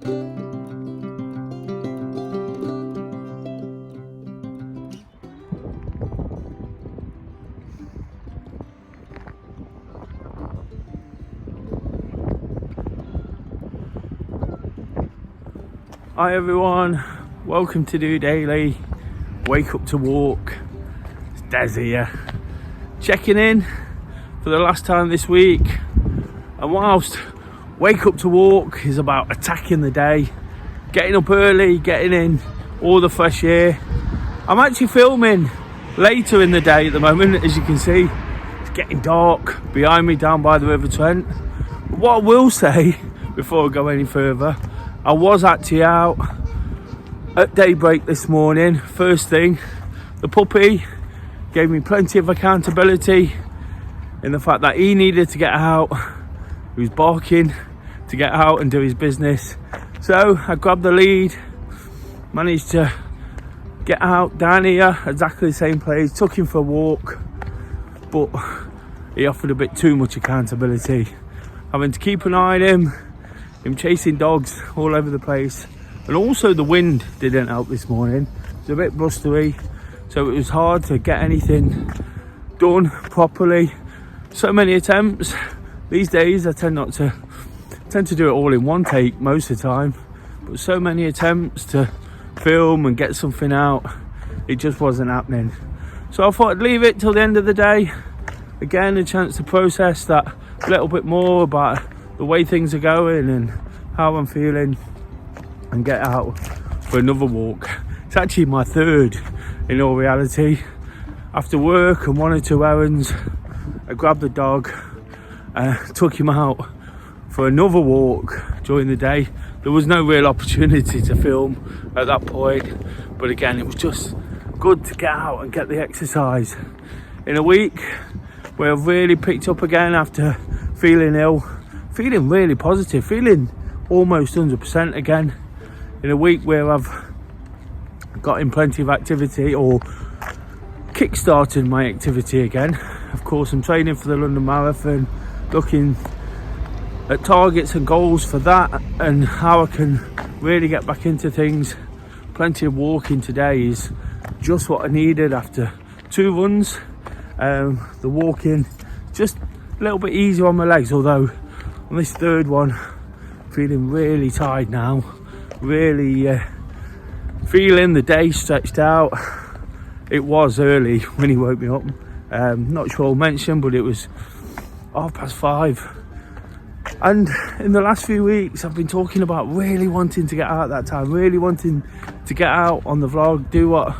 Hi everyone, welcome to DOdaily. Wake up to walk. It's Des here, checking in for the last time this week. And whilst wake up to walk is about attacking the day, getting up early, getting in all the fresh air, I'm actually filming later in the day at the moment. As you can see, it's getting dark behind me down by the River Trent. But what I will say before I go any further, I was actually out at daybreak this morning. First thing, the puppy gave me plenty of accountability in the fact that he needed to get out. He was barking to get out and do his business. So I grabbed the lead, managed to get out down here, exactly the same place, took him for a walk, but he offered a bit too much accountability. Having to keep an eye on him chasing dogs all over the place, and also the wind didn't help this morning. It's a bit blustery, so it was hard to get anything done properly. So many attempts these days. I tend to do it all in one take most of the time, but so many attempts to film and get something out, it just wasn't happening. So I thought I'd leave it till the end of the day. Again, a chance to process that a little bit more about the way things are going and how I'm feeling, and get out for another walk. It's actually my third in all reality. After work and 1 or 2 errands, I grabbed the dog, took him out for another walk during the day. There was no real opportunity to film at that point, but again, it was just good to get out and get the exercise. In a week where I've really picked up again after feeling ill, feeling really positive, feeling almost 100% again. In a week where I've got in plenty of activity, or kick-started my activity again. Of course, I'm training for the London Marathon, looking at targets and goals for that and how I can really get back into things. Plenty of walking today is just what I needed after 2 runs. The walking just a little bit easier on my legs, although on this third one, feeling really tired now, really feeling the day stretched out. It was early when he woke me up. Not sure I'll mention, but it was 5:30. And in the last few weeks, I've been talking about really wanting to get out at that time, really wanting to get out on the vlog, do what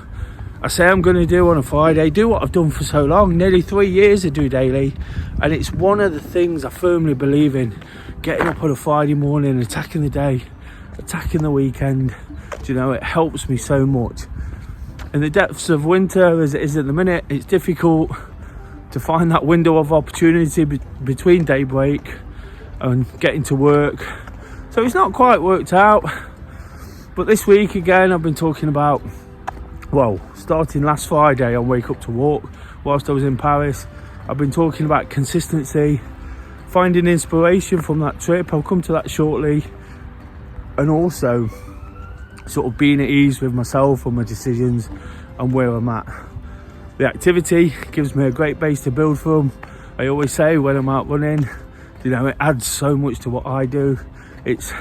I say I'm going to do on a Friday, do what I've done for so long, nearly 3 years of DOdaily. And it's one of the things I firmly believe in, getting up on a Friday morning, attacking the day, attacking the weekend. Do you know, it helps me so much. In the depths of winter, as it is at the minute, it's difficult to find that window of opportunity between daybreak and getting to work. So it's not quite worked out. But this week again, I've been talking about, starting last Friday on Wake Up to Walk, whilst I was in Paris, I've been talking about consistency, finding inspiration from that trip. I'll come to that shortly. And also sort of being at ease with myself and my decisions and where I'm at. The activity gives me a great base to build from. I always say when I'm out running, you know, it adds so much to what I do. It's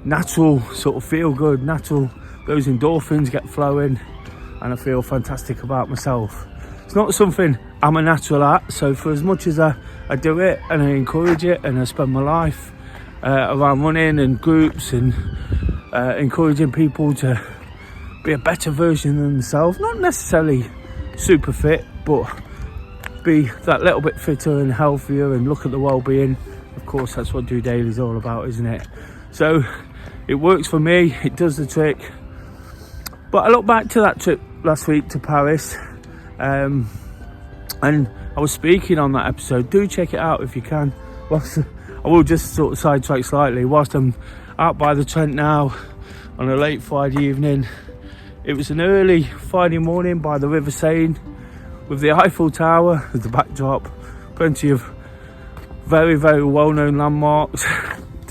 natural, sort of feel good, natural, those endorphins get flowing, and I feel fantastic about myself. It's not something I'm a natural at, so for as much as I do it and I encourage it, and I spend my life around running and groups and encouraging people to be a better version of themselves, not necessarily super fit, but be that little bit fitter and healthier and look at the well-being. Of course, that's what DOdaily is all about, isn't it? So it works for me, it does the trick. But I look back to that trip last week to Paris, and I was speaking on that episode. Do check it out if you can. I will just sort of sidetrack slightly. Whilst I'm out by the Trent now on a late Friday evening, it was an early Friday morning by the River Seine with the Eiffel Tower as the backdrop. Plenty of very, very well-known landmarks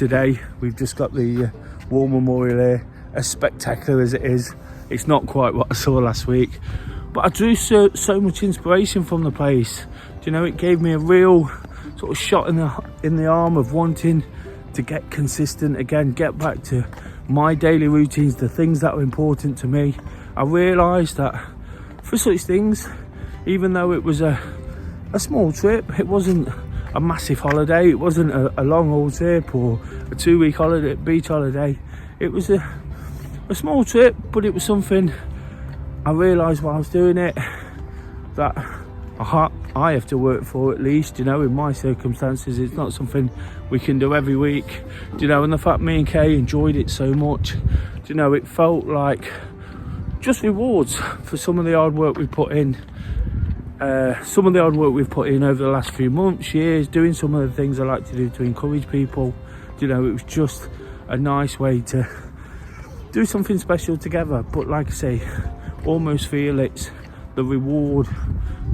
today. We've just got the War Memorial here. As spectacular as it is, it's not quite what I saw last week, but I drew so much inspiration from the place. Do you know, it gave me a real sort of shot in the arm of wanting to get consistent again, get back to my daily routines, the things that are important to me. I realised that for such things, even though it was a small trip, it wasn't a massive holiday, it wasn't a long haul trip or a 2-week holiday, beach holiday. It was a small trip, but it was something I realised while I was doing it that I have to work for, at least, you know, in my circumstances. It's not something we can do every week, you know, and the fact me and Kay enjoyed it so much, you know, it felt like just rewards for some of the hard work we put in. Some of the hard work we've put in over the last few months, years, doing some of the things I like to do to encourage people. You know, it was just a nice way to do something special together. But like I say, almost feel it's the reward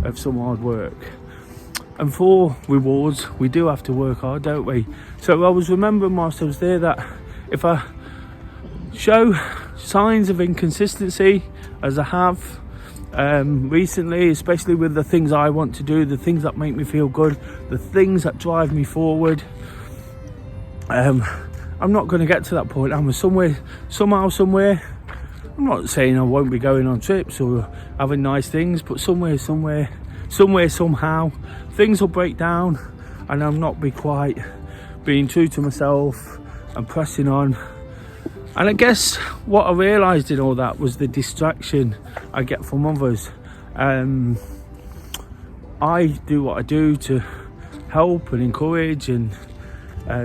of some hard work. And for rewards, we do have to work hard, don't we? So I was remembering whilst I was there that if I show signs of inconsistency, as I have recently, especially with the things I want to do, the things that make me feel good, the things that drive me forward, I'm not going to get to that point. I'm somewhere. I'm not saying I won't be going on trips or having nice things, but somewhere, somehow, things will break down, and I'll not be quite being true to myself and pressing on. And I guess what I realised in all that was the distraction I get from others. I do what I do to help and encourage and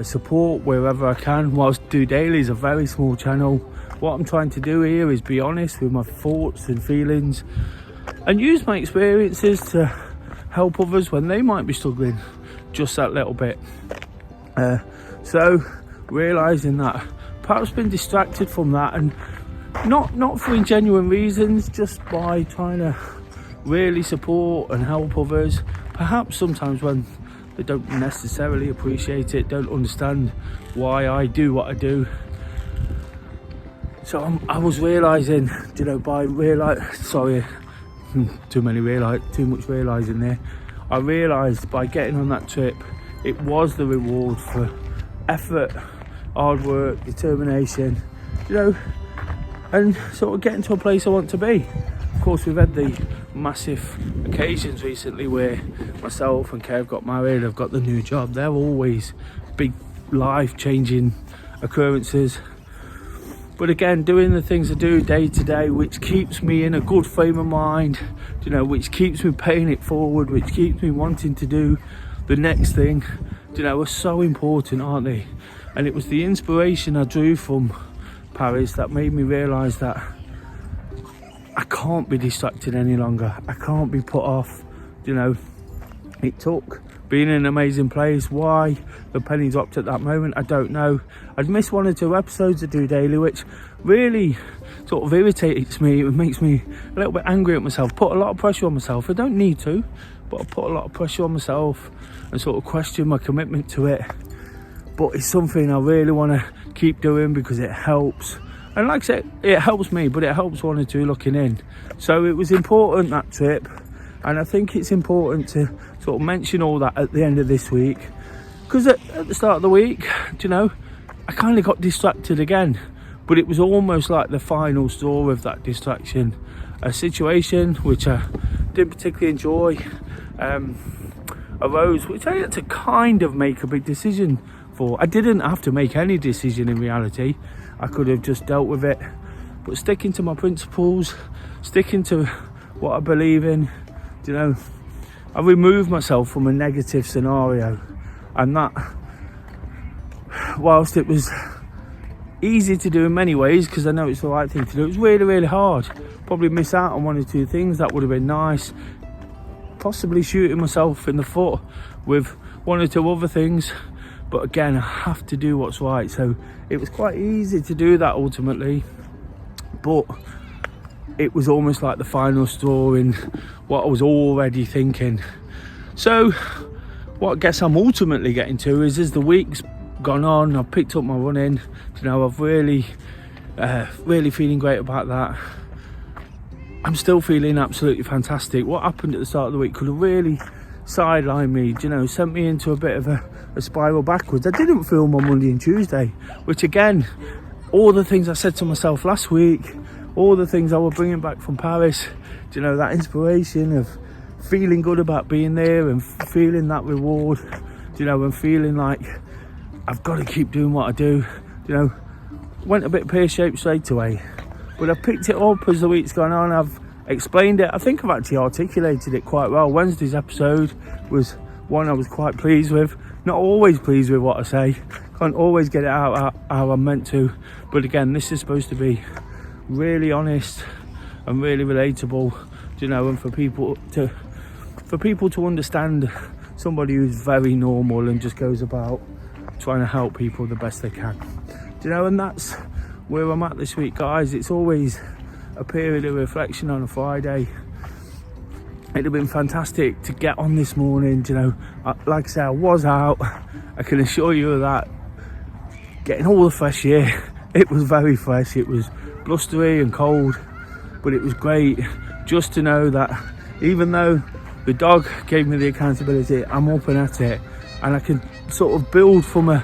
support wherever I can. Whilst DOdaily is a very small channel, what I'm trying to do here is be honest with my thoughts and feelings and use my experiences to help others when they might be struggling just that little bit. So realising that perhaps been distracted from that, and not for genuine reasons, just by trying to really support and help others, perhaps sometimes when they don't necessarily appreciate it, don't understand why I do what I do. So I was realising, you know, too much realising there. I realised by getting on that trip, it was the reward for effort, hard work, determination, you know, and sort of getting to a place I want to be. Of course, we've had the massive occasions recently where myself and Kev got married, I've got the new job. They're always big life-changing occurrences. But again, doing the things I do day to day, which keeps me in a good frame of mind, you know, which keeps me paying it forward, which keeps me wanting to do the next thing, you know, are so important, aren't they? And it was the inspiration I drew from Paris that made me realise that I can't be distracted any longer. I can't be put off, you know. It took being in an amazing place. Why the penny dropped at that moment, I don't know. I'd missed 1 or 2 episodes of DOdaily, which really sort of irritates me. It makes me a little bit angry at myself, put a lot of pressure on myself. I don't need to, but I put a lot of pressure on myself and sort of question my commitment to it. But it's something I really want to keep doing because it helps. And like I said, it helps me, but it helps 1 or 2 looking in. So it was important, that trip. And I think it's important to sort of mention all that at the end of this week. Because at the start of the week, you know, I kind of got distracted again. But it was almost like the final straw of that distraction. A situation which I didn't particularly enjoy arose, which I had to kind of make a big decision for. I didn't have to make any decision in reality. I could have just dealt with it. But sticking to my principles, sticking to what I believe in, you know, I removed myself from a negative scenario. And that, whilst it was easy to do in many ways, because I know it's the right thing to do, it was really, really hard. Probably miss out on 1 or 2 things that would have been nice. Possibly shooting myself in the foot with 1 or 2 other things. But again, I have to do what's right. So it was quite easy to do that ultimately. But it was almost like the final straw in what I was already thinking. So what I guess I'm ultimately getting to is, as the weeks gone on. I've picked up my running. You know, I've really feeling great about that. I'm still feeling absolutely fantastic. What happened at the start of the week could have really sidelined me, you know, sent me into a bit of a spiral backwards. I didn't film on Monday and Tuesday, which again, all the things I said to myself last week, all the things I was bringing back from Paris, you know, that inspiration of feeling good about being there and feeling that reward, you know, and feeling like I've got to keep doing what I do, you know, went a bit pear-shaped straight away. But I've picked it up as the week's gone on. I've explained it. I think I've actually articulated it quite well. Wednesday's episode was one I was quite pleased with. Not always pleased with what I say. Can't always get it out how I'm meant to. But again, this is supposed to be really honest and really relatable, you know, and for people to understand somebody who's very normal and just goes about trying to help people the best they can. You know, and that's where I'm at this week, guys. It's always a period of reflection on a Friday. It'd have been fantastic to get on this morning, you know. Like I say, I was out, I can assure you of that, getting all the fresh air. It was very fresh, it was blustery and cold, but it was great just to know that even though the dog gave me the accountability, I'm up and at it, and I can sort of build from a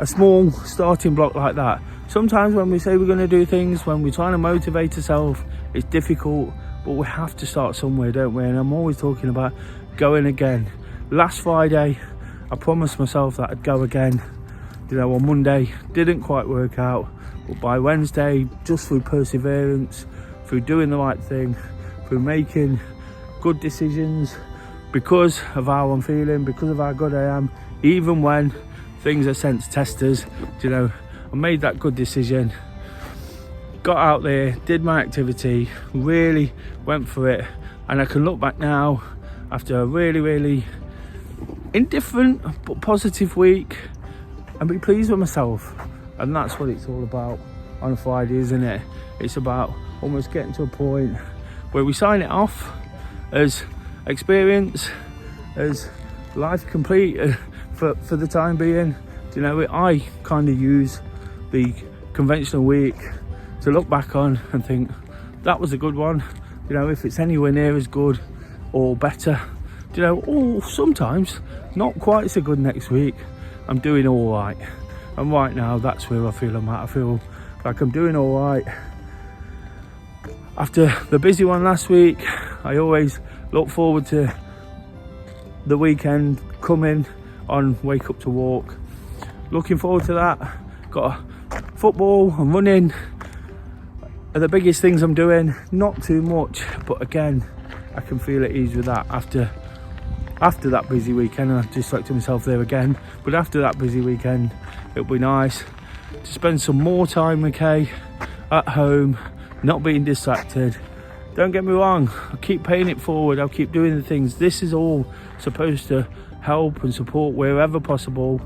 small starting block like that. Sometimes when we say we're going to do things, when we're trying to motivate ourselves, it's difficult, but we have to start somewhere, don't we? And I'm always talking about going again. Last Friday, I promised myself that I'd go again. You know, on Monday, didn't quite work out, but by Wednesday, just through perseverance, through doing the right thing, through making good decisions, because of how I'm feeling, because of how good I am, even when things are sense testers, you know, I made that good decision, got out there, did my activity, really went for it, and I can look back now after a really indifferent but positive week and be pleased with myself. And that's what it's all about on a Friday, isn't it? It's about almost getting to a point where we sign it off as experience, as life complete for the time being. You know, I kind of use the conventional week to look back on and think that was a good one. You know, if it's anywhere near as good or better, you know, or sometimes not quite so good next week, I'm doing all right. And right now, that's where I feel I'm at. I feel like I'm doing all right. After the busy one last week, I always look forward to the weekend coming on Wake Up to Walk. Looking forward to that. Got football and running are the biggest things I'm doing. Not too much, but again, I can feel at ease with that after that busy weekend. And I just like to myself there again, but after that busy weekend, it'll be nice to spend some more time with Kay at home, not being distracted. Don't get me wrong, I'll keep paying it forward, I'll keep doing the things. This is all supposed to help and support wherever possible.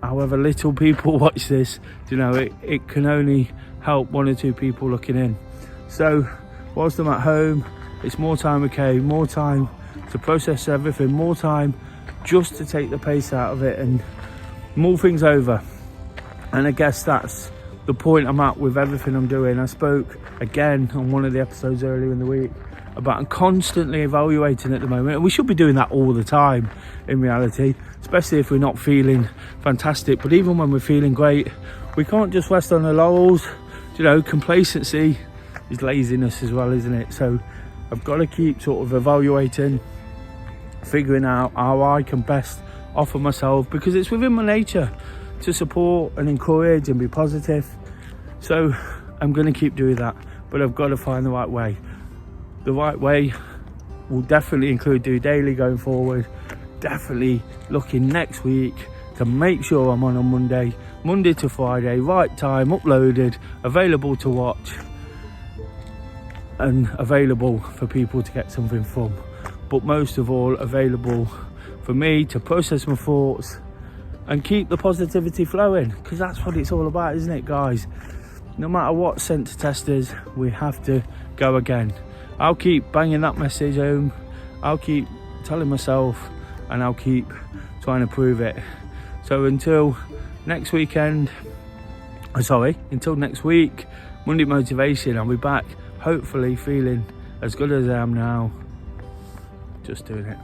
However little people watch this, you know, it can only help one or two people looking in. So whilst I'm at home, it's more time with Kay, more time to process everything, more time just to take the pace out of it and mull things over. And I guess that's the point I'm at with everything I'm doing. I spoke again on one of the episodes earlier in the week about constantly evaluating at the moment, and we should be doing that all the time in reality, especially if we're not feeling fantastic. But even when we're feeling great, we can't just rest on the laurels. You know, complacency is laziness as well, isn't it? So I've got to keep sort of evaluating, figuring out how I can best offer myself, because it's within my nature to support and encourage and be positive. So I'm going to keep doing that, but I've got to find the right way. The right way will definitely include DOdaily going forward. Definitely looking next week to make sure I'm on Monday to Friday, right time, uploaded, available to watch, and available for people to get something from. But most of all, available for me to process my thoughts and keep the positivity flowing, because that's what it's all about, isn't it, guys? No matter what sense testers, we have to go again. I'll keep banging that message home, I'll keep telling myself, and I'll keep trying to prove it. So until next weekend, until next week, Monday motivation, I'll be back hopefully feeling as good as I am now, just doing it.